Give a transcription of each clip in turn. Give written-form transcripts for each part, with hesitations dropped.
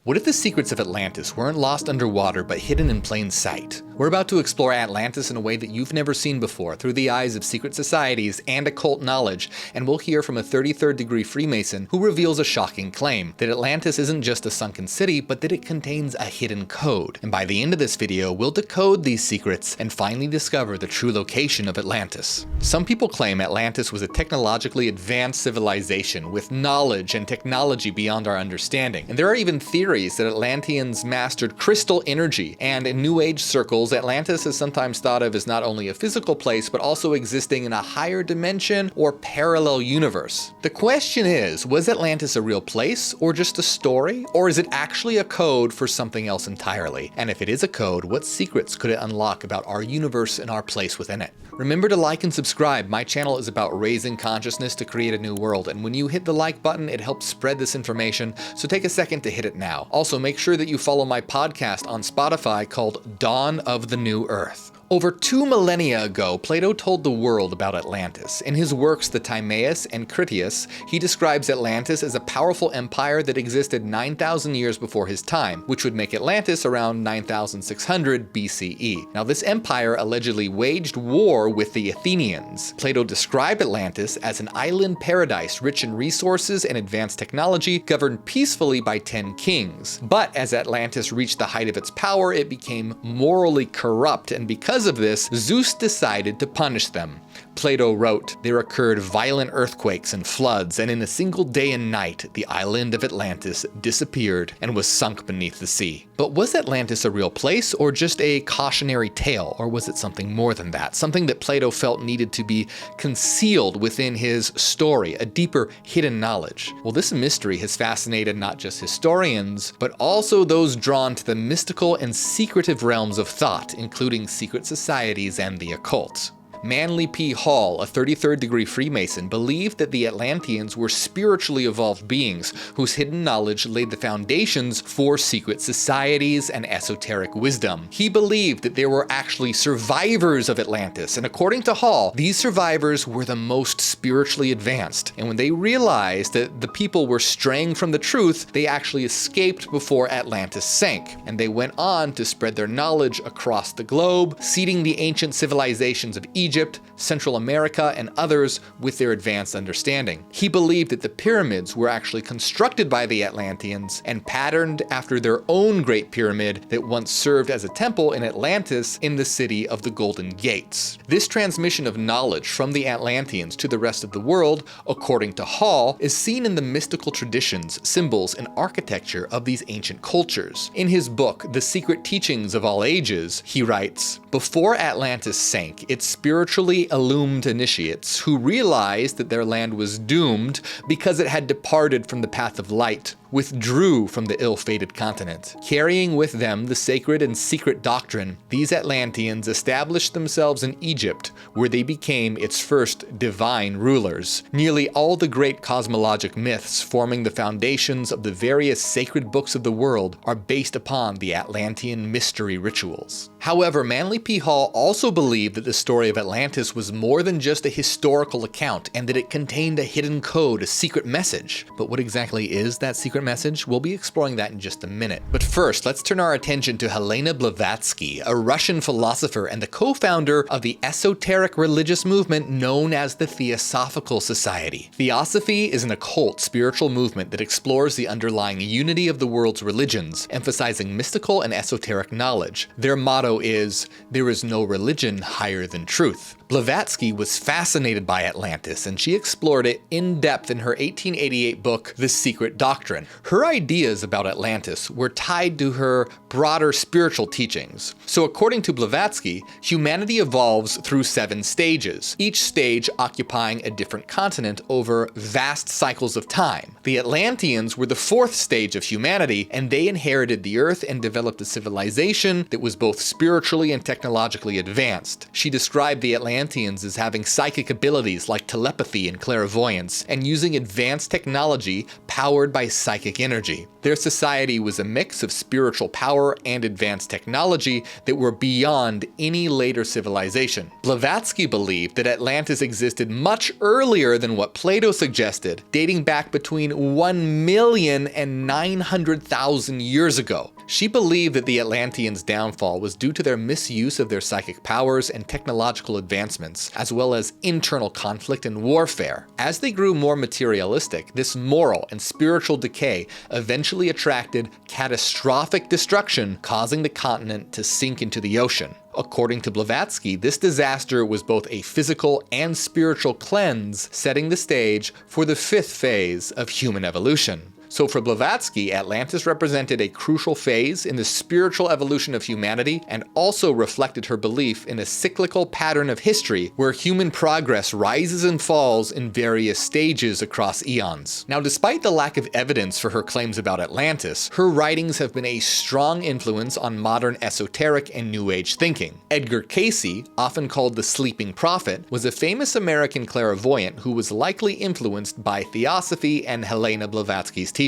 What if the secrets of Atlantis weren't lost underwater but hidden in plain sight? We're about to explore Atlantis in a way that you've never seen before through the eyes of secret societies and occult knowledge, and we'll hear from a 33rd degree Freemason who reveals a shocking claim that Atlantis isn't just a sunken city, but that it contains a hidden code. And by the end of this video, we'll decode these secrets and finally discover the true location of Atlantis. Some people claim Atlantis was a technologically advanced civilization with knowledge and technology beyond our understanding, and there are even theories that Atlanteans mastered crystal energy, and in New Age circles, Atlantis is sometimes thought of as not only a physical place, but also existing in a higher dimension or parallel universe. The question is, was Atlantis a real place, or just a story? Or is it actually a code for something else entirely? And if it is a code, what secrets could it unlock about our universe and our place within it? Remember to like and subscribe. My channel is about raising consciousness to create a new world, and when you hit the like button, it helps spread this information, so take a second to hit it now. Also, make sure that you follow my podcast on Spotify called Dawn of the New Earth. Over 2 millennia ago, Plato told the world about Atlantis. In his works, the Timaeus and Critias, he describes Atlantis as a powerful empire that existed 9,000 years before his time, which would make Atlantis around 9,600 BCE. Now, this empire allegedly waged war with the Athenians. Plato described Atlantis as an island paradise rich in resources and advanced technology, governed peacefully by 10 kings. But as Atlantis reached the height of its power, it became morally corrupt, and because of this, Zeus decided to punish them. Plato wrote, "There occurred violent earthquakes and floods, and in a single day and night, the island of Atlantis disappeared and was sunk beneath the sea." But was Atlantis a real place, or just a cautionary tale, or was it something more than that? Something that Plato felt needed to be concealed within his story, a deeper hidden knowledge? Well, this mystery has fascinated not just historians, but also those drawn to the mystical and secretive realms of thought, including secret societies and the occult. Manly P. Hall, a 33rd degree Freemason, believed that the Atlanteans were spiritually evolved beings whose hidden knowledge laid the foundations for secret societies and esoteric wisdom. He believed that there were actually survivors of Atlantis, and according to Hall, these survivors were the most spiritually advanced. And when they realized that the people were straying from the truth, they actually escaped before Atlantis sank, and they went on to spread their knowledge across the globe, seeding the ancient civilizations of Egypt, Central America, and others with their advanced understanding. He believed that the pyramids were actually constructed by the Atlanteans and patterned after their own Great Pyramid that once served as a temple in Atlantis in the city of the Golden Gates. This transmission of knowledge from the Atlanteans to the rest of the world, according to Hall, is seen in the mystical traditions, symbols, and architecture of these ancient cultures. In his book, The Secret Teachings of All Ages, he writes, "Before Atlantis sank, its spiritually illumined initiates who realized that their land was doomed because it had departed from the path of light, withdrew from the ill-fated continent. Carrying with them the sacred and secret doctrine, these Atlanteans established themselves in Egypt, where they became its first divine rulers. Nearly all the great cosmologic myths forming the foundations of the various sacred books of the world are based upon the Atlantean mystery rituals." However, Manly P. Hall also believed that the story of Atlantis was more than just a historical account, and that it contained a hidden code, a secret message. But what exactly is that secret message? We'll be exploring that in just a minute. But first, let's turn our attention to Helena Blavatsky, a Russian philosopher and the co-founder of the esoteric religious movement known as the Theosophical Society. Theosophy is an occult spiritual movement that explores the underlying unity of the world's religions, emphasizing mystical and esoteric knowledge. Their motto is, "There is no religion higher than truth." Blavatsky was fascinated by Atlantis, and she explored it in depth in her 1888 book, The Secret Doctrine. Her ideas about Atlantis were tied to her broader spiritual teachings. So according to Blavatsky, humanity evolves through 7 stages, each stage occupying a different continent over vast cycles of time. The Atlanteans were the 4th stage of humanity, and they inherited the Earth and developed a civilization that was both spiritually and technologically advanced. She described the Atlanteans as having psychic abilities like telepathy and clairvoyance, and using advanced technology powered by psychic energy. Their society was a mix of spiritual power and advanced technology that were beyond any later civilization. Blavatsky believed that Atlantis existed much earlier than what Plato suggested, dating back between 1 million and 900,000 years ago. She believed that the Atlanteans' downfall was due to their misuse of their psychic powers and technological advancements, as well as internal conflict and warfare. As they grew more materialistic, this moral and spiritual decay eventually attracted catastrophic destruction, causing the continent to sink into the ocean. According to Blavatsky, this disaster was both a physical and spiritual cleanse, setting the stage for the fifth phase of human evolution. So for Blavatsky, Atlantis represented a crucial phase in the spiritual evolution of humanity and also reflected her belief in a cyclical pattern of history where human progress rises and falls in various stages across eons. Now, despite the lack of evidence for her claims about Atlantis, her writings have been a strong influence on modern esoteric and New Age thinking. Edgar Cayce, often called the Sleeping Prophet, was a famous American clairvoyant who was likely influenced by Theosophy and Helena Blavatsky's teachings.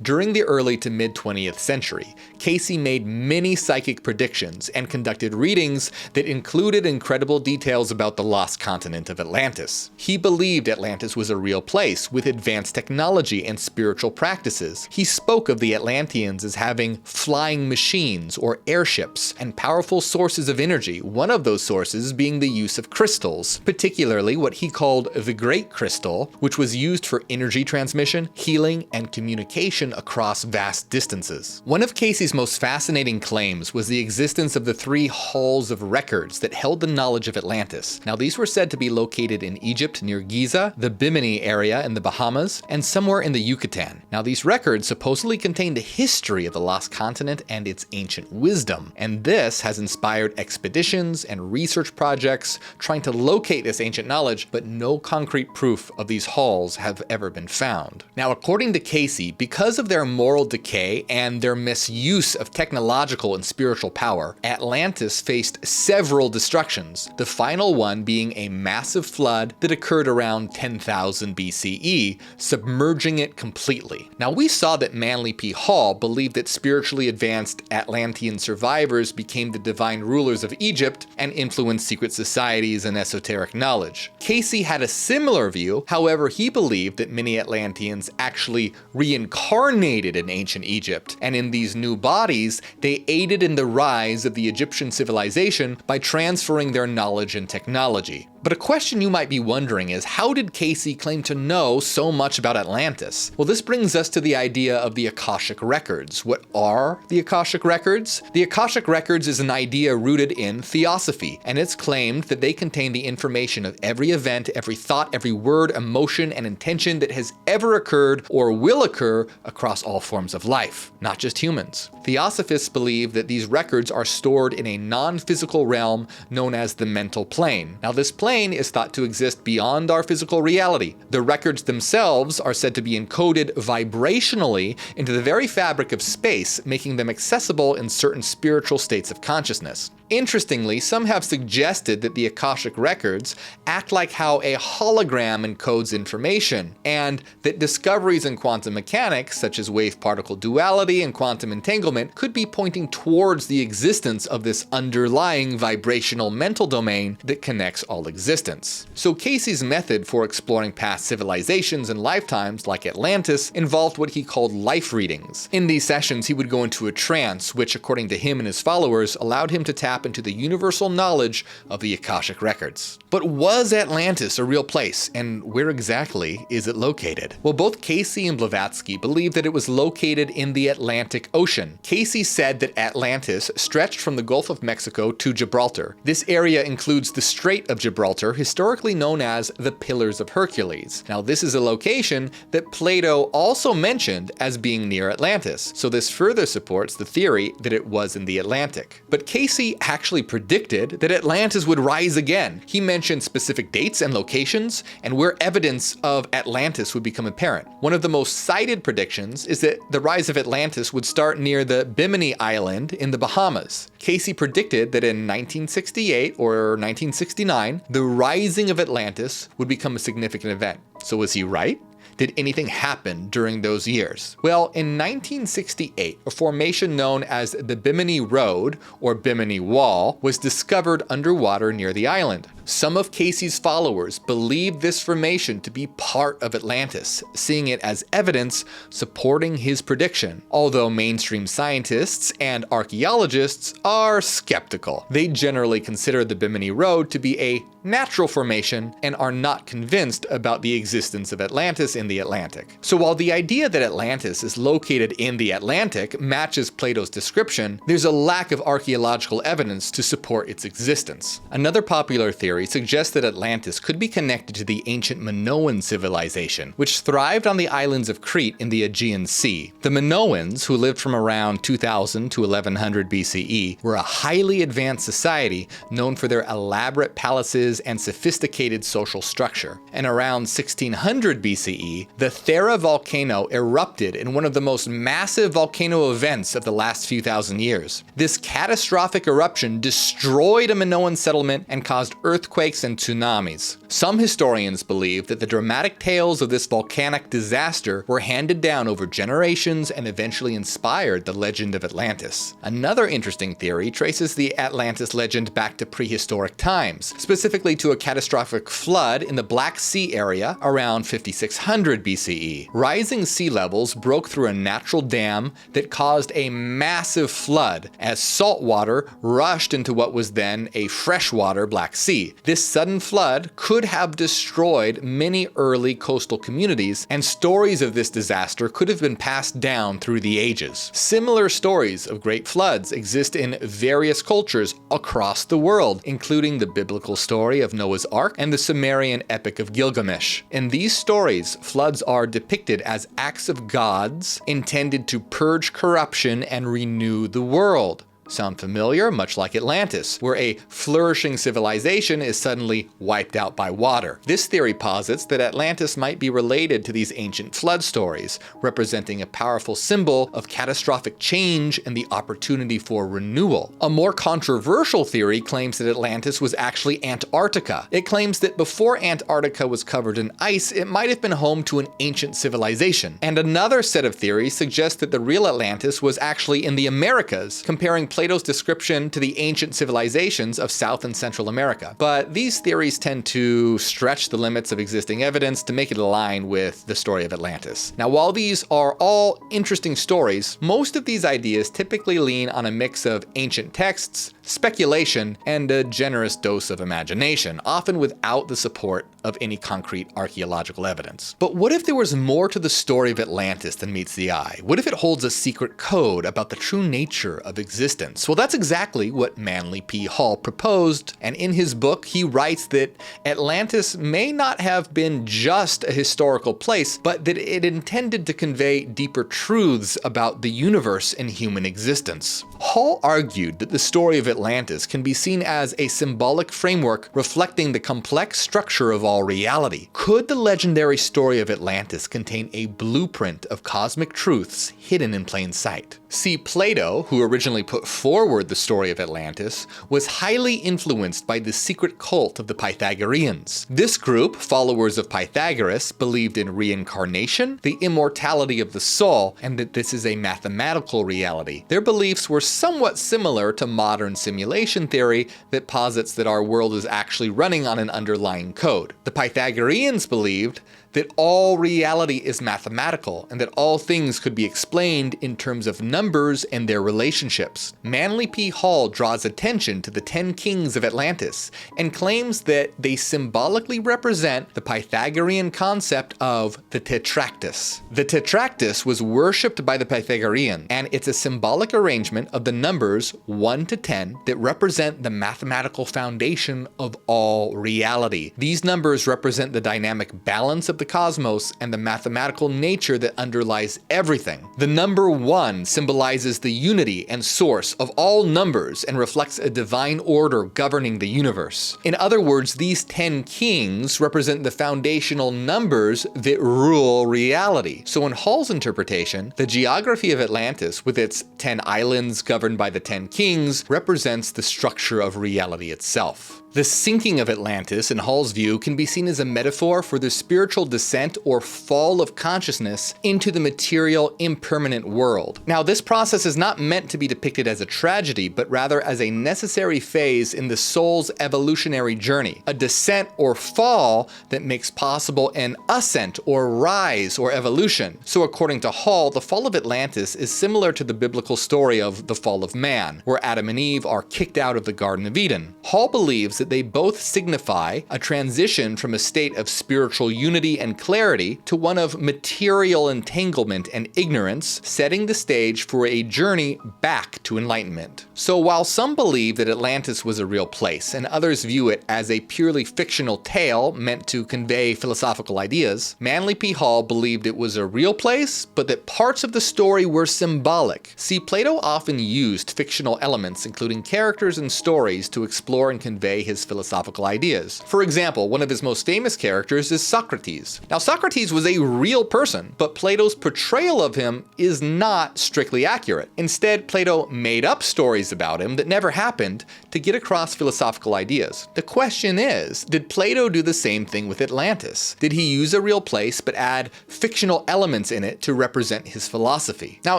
During the early to mid-20th century, Cayce made many psychic predictions and conducted readings that included incredible details about the lost continent of Atlantis. He believed Atlantis was a real place with advanced technology and spiritual practices. He spoke of the Atlanteans as having flying machines or airships and powerful sources of energy, one of those sources being the use of crystals, particularly what he called the Great Crystal, which was used for energy transmission, healing, and communication across vast distances. One of Cayce's most fascinating claims was the existence of the 3 halls of records that held the knowledge of Atlantis. Now, these were said to be located in Egypt near Giza, the Bimini area in the Bahamas, and somewhere in the Yucatan. Now, these records supposedly contained a history of the lost continent and its ancient wisdom, and this has inspired expeditions and research projects trying to locate this ancient knowledge, but no concrete proof of these halls have ever been found. Now, according to Cayce, because of their moral decay and their misuse of technological and spiritual power, Atlantis faced several destructions, the final one being a massive flood that occurred around 10,000 BCE, submerging it completely. Now, we saw that Manly P. Hall believed that spiritually advanced Atlantean survivors became the divine rulers of Egypt and influenced secret societies and esoteric knowledge. Cayce had a similar view, however, he believed that many Atlanteans actually reincarnated in ancient Egypt, and in these new bodies, they aided in the rise of the Egyptian civilization by transferring their knowledge and technology. But a question you might be wondering is, how did Cayce claim to know so much about Atlantis? Well, this brings us to the idea of the Akashic Records. What are the Akashic Records? The Akashic Records is an idea rooted in Theosophy, and it's claimed that they contain the information of every event, every thought, every word, emotion, and intention that has ever occurred or will occur across all forms of life, not just humans. Theosophists believe that these records are stored in a non-physical realm known as the mental plane. Now, this plane is thought to exist beyond our physical reality. The records themselves are said to be encoded vibrationally into the very fabric of space, making them accessible in certain spiritual states of consciousness. Interestingly, some have suggested that the Akashic Records act like how a hologram encodes information, and that discoveries in quantum mechanics, such as wave-particle duality and quantum entanglement, could be pointing towards the existence of this underlying vibrational mental domain that connects all existence. So Cayce's method for exploring past civilizations and lifetimes, like Atlantis, involved what he called life readings. In these sessions, he would go into a trance, which, according to him and his followers, allowed him to tap into the universal knowledge of the Akashic Records. But was Atlantis a real place, and where exactly is it located? Well, both Cayce and Blavatsky believe that it was located in the Atlantic Ocean. Cayce said that Atlantis stretched from the Gulf of Mexico to Gibraltar. This area includes the Strait of Gibraltar, historically known as the Pillars of Hercules. Now, this is a location that Plato also mentioned as being near Atlantis, so this further supports the theory that it was in the Atlantic. But Cayce actually predicted that Atlantis would rise again. He mentioned specific dates and locations, and where evidence of Atlantis would become apparent. One of the most cited predictions is that the rise of Atlantis would start near the Bimini Island in the Bahamas. Cayce predicted that in 1968 or 1969, the rising of Atlantis would become a significant event. So was he right? did anything happen during those years? Well, in 1968, a formation known as the Bimini Road, or Bimini Wall, was discovered underwater near the island. Some of Cayce's followers believed this formation to be part of Atlantis, seeing it as evidence supporting his prediction, although mainstream scientists and archaeologists are skeptical. They generally consider the Bimini Road to be a natural formation and are not convinced about the existence of Atlantis in the Atlantic. So while the idea that Atlantis is located in the Atlantic matches Plato's description, there's a lack of archaeological evidence to support its existence. Another popular theory suggests that Atlantis could be connected to the ancient Minoan civilization, which thrived on the islands of Crete in the Aegean Sea. The Minoans, who lived from around 2000 to 1100 BCE, were a highly advanced society known for their elaborate palaces and sophisticated social structure. And around 1600 BCE, the Thera volcano erupted in one of the most massive volcano events of the last few thousand years. This catastrophic eruption destroyed a Minoan settlement and caused earthquakes and tsunamis. Some historians believe that the dramatic tales of this volcanic disaster were handed down over generations and eventually inspired the legend of Atlantis. Another interesting theory traces the Atlantis legend back to prehistoric times, specifically to a catastrophic flood in the Black Sea area around 5600 BCE. Rising sea levels broke through a natural dam that caused a massive flood as salt water rushed into what was then a freshwater Black Sea. This sudden flood could have destroyed many early coastal communities, and stories of this disaster could have been passed down through the ages. Similar stories of great floods exist in various cultures across the world, including the biblical story of Noah's Ark and the Sumerian epic of Gilgamesh. In these stories, floods are depicted as acts of gods intended to purge corruption and renew the world. Sound familiar? Much like Atlantis, where a flourishing civilization is suddenly wiped out by water. This theory posits that Atlantis might be related to these ancient flood stories, representing a powerful symbol of catastrophic change and the opportunity for renewal. A more controversial theory claims that Atlantis was actually Antarctica. It claims that before Antarctica was covered in ice, it might have been home to an ancient civilization. And another set of theories suggests that the real Atlantis was actually in the Americas, comparing Plato's description to the ancient civilizations of South and Central America. But these theories tend to stretch the limits of existing evidence to make it align with the story of Atlantis. Now, while these are all interesting stories, most of these ideas typically lean on a mix of ancient texts, speculation, and a generous dose of imagination, often without the support of any concrete archaeological evidence. But what if there was more to the story of Atlantis than meets the eye? What if it holds a secret code about the true nature of existence? Well, that's exactly what Manly P. Hall proposed, and in his book, he writes that Atlantis may not have been just a historical place, but that it intended to convey deeper truths about the universe and human existence. Hall argued that the story of Atlantis can be seen as a symbolic framework reflecting the complex structure of all reality. Could the legendary story of Atlantis contain a blueprint of cosmic truths hidden in plain sight? See, Plato, who originally put forward the story of Atlantis, was highly influenced by the secret cult of the Pythagoreans. This group, followers of Pythagoras, believed in reincarnation, the immortality of the soul, and that this is a mathematical reality. Their beliefs were somewhat similar to modern simulation theory that posits that our world is actually running on an underlying code. The Pythagoreans believed that all reality is mathematical and that all things could be explained in terms of numbers and their relationships. Manly P. Hall draws attention to the 10 kings of Atlantis and claims that they symbolically represent the Pythagorean concept of the tetractys. The tetractys was worshipped by the Pythagoreans, and it's a symbolic arrangement of the numbers 1 to 10 that represent the mathematical foundation of all reality. These numbers represent the dynamic balance of the cosmos and the mathematical nature that underlies everything. The number 1 symbolizes the unity and source of all numbers and reflects a divine order governing the universe. In other words, these 10 kings represent the foundational numbers that rule reality. So in Hall's interpretation, the geography of Atlantis, with its 10 islands governed by the 10 kings, represents the structure of reality itself. The sinking of Atlantis, in Hall's view, can be seen as a metaphor for the spiritual descent or fall of consciousness into the material, impermanent world. Now, this process is not meant to be depicted as a tragedy, but rather as a necessary phase in the soul's evolutionary journey, a descent or fall that makes possible an ascent or rise or evolution. So according to Hall, the fall of Atlantis is similar to the biblical story of the fall of man, where Adam and Eve are kicked out of the Garden of Eden. Hall believes that they both signify a transition from a state of spiritual unity and clarity to one of material entanglement and ignorance, setting the stage for a journey back to enlightenment. So while some believe that Atlantis was a real place, and others view it as a purely fictional tale meant to convey philosophical ideas, Manly P. Hall believed it was a real place, but that parts of the story were symbolic. See, Plato often used fictional elements, including characters and stories, to explore and convey his philosophical ideas. For example, one of his most famous characters is Socrates. Now, Socrates was a real person, but Plato's portrayal of him is not strictly accurate. Instead, Plato made up stories about him that never happened to get across philosophical ideas. The question is, did Plato do the same thing with Atlantis? Did he use a real place but add fictional elements in it to represent his philosophy? Now,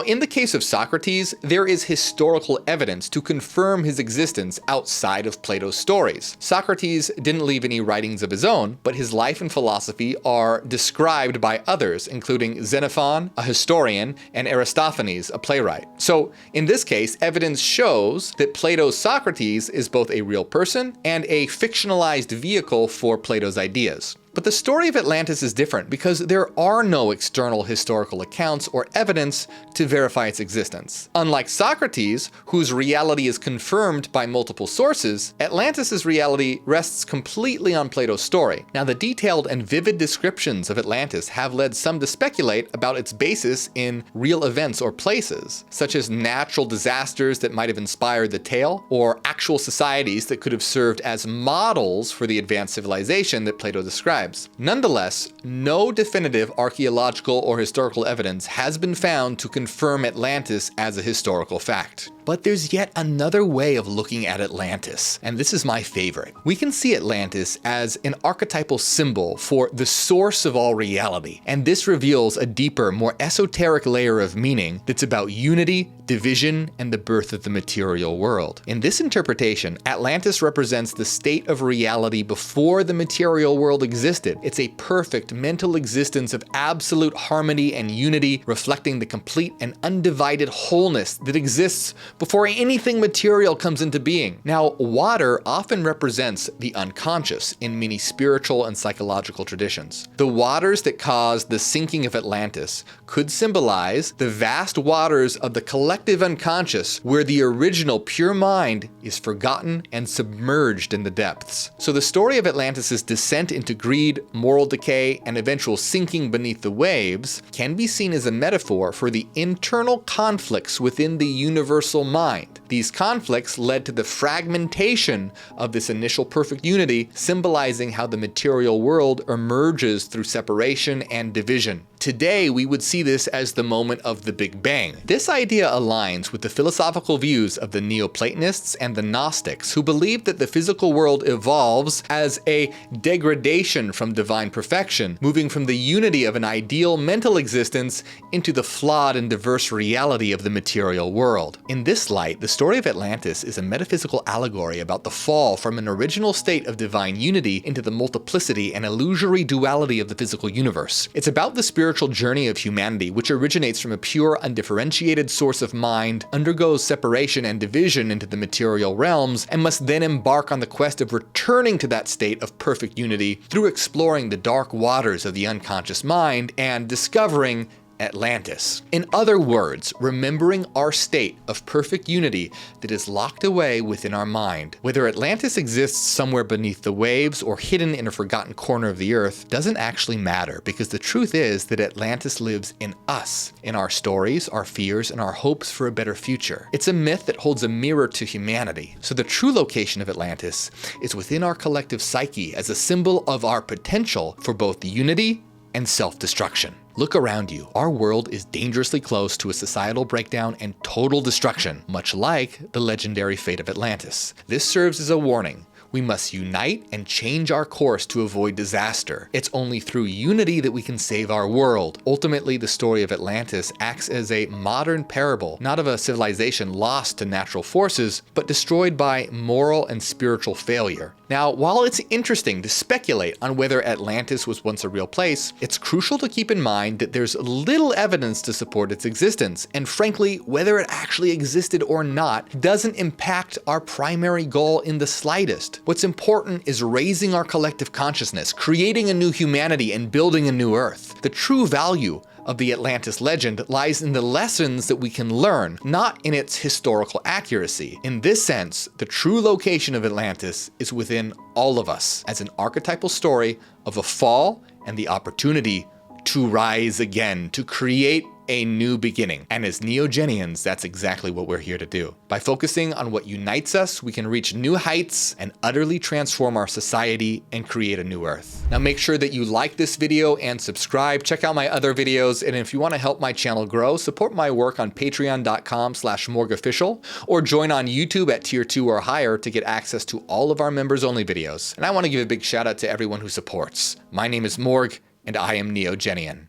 in the case of Socrates, there is historical evidence to confirm his existence outside of Plato's stories. Socrates didn't leave any writings of his own, but his life and philosophy are described by others, including Xenophon, a historian, and Aristophanes, a playwright. So, in this case, evidence shows that Plato's Socrates is both a real person and a fictionalized vehicle for Plato's ideas. But the story of Atlantis is different because there are no external historical accounts or evidence to verify its existence. Unlike Socrates, whose reality is confirmed by multiple sources, Atlantis' reality rests completely on Plato's story. Now, the detailed and vivid descriptions of Atlantis have led some to speculate about its basis in real events or places, such as natural disasters that might have inspired the tale, or actual societies that could have served as models for the advanced civilization that Plato described. Nonetheless, no definitive archaeological or historical evidence has been found to confirm Atlantis as a historical fact. But there's yet another way of looking at Atlantis, and this is my favorite. We can see Atlantis as an archetypal symbol for the source of all reality, and this reveals a deeper, more esoteric layer of meaning that's about unity, division, and the birth of the material world. In this interpretation, Atlantis represents the state of reality before the material world existed. It's a perfect mental existence of absolute harmony and unity, reflecting the complete and undivided wholeness that exists before anything material comes into being. Now, water often represents the unconscious in many spiritual and psychological traditions. The waters that caused the sinking of Atlantis could symbolize the vast waters of the collective unconscious, where the original pure mind is forgotten and submerged in the depths. So the story of Atlantis' descent into greed, moral decay, and eventual sinking beneath the waves can be seen as a metaphor for the internal conflicts within the universal mind. These conflicts led to the fragmentation of this initial perfect unity, symbolizing how the material world emerges through separation and division. Today, we would see this as the moment of the Big Bang. This idea aligns with the philosophical views of the Neoplatonists and the Gnostics, who believe that the physical world evolves as a degradation from divine perfection, moving from the unity of an ideal mental existence into the flawed and diverse reality of the material world. In this light, the story of Atlantis is a metaphysical allegory about the fall from an original state of divine unity into the multiplicity and illusory duality of the physical universe. It's about the spiritual journey of humanity, which originates from a pure, undifferentiated source of mind, undergoes separation and division into the material realms, and must then embark on the quest of returning to that state of perfect unity through exploring the dark waters of the unconscious mind and discovering Atlantis. In other words, remembering our state of perfect unity that is locked away within our mind. Whether Atlantis exists somewhere beneath the waves or hidden in a forgotten corner of the earth doesn't actually matter, because the truth is that Atlantis lives in us, in our stories, our fears, and our hopes for a better future. It's a myth that holds a mirror to humanity. So the true location of Atlantis is within our collective psyche as a symbol of our potential for both the unity and self-destruction. Look around you. Our world is dangerously close to a societal breakdown and total destruction, much like the legendary fate of Atlantis. This serves as a warning. We must unite and change our course to avoid disaster. It's only through unity that we can save our world. Ultimately, the story of Atlantis acts as a modern parable, not of a civilization lost to natural forces, but destroyed by moral and spiritual failure. Now, while it's interesting to speculate on whether Atlantis was once a real place, it's crucial to keep in mind that there's little evidence to support its existence, and frankly, whether it actually existed or not doesn't impact our primary goal in the slightest. What's important is raising our collective consciousness, creating a new humanity, and building a new Earth. The true value of the Atlantis legend lies in the lessons that we can learn, not in its historical accuracy. In this sense, the true location of Atlantis is within all of us, as an archetypal story of a fall and the opportunity to rise again, to create a new beginning. And as Neogenians, that's exactly what we're here to do. By focusing on what unites us, we can reach new heights and utterly transform our society and create a new Earth. Now make sure that you like this video and subscribe. Check out my other videos. And if you want to help my channel grow, support my work on patreon.com/MorgueOfficial or join on YouTube at tier 2 or higher to get access to all of our members only videos. And I want to give a big shout out to everyone who supports. My name is Morgue, and I am Neogenian.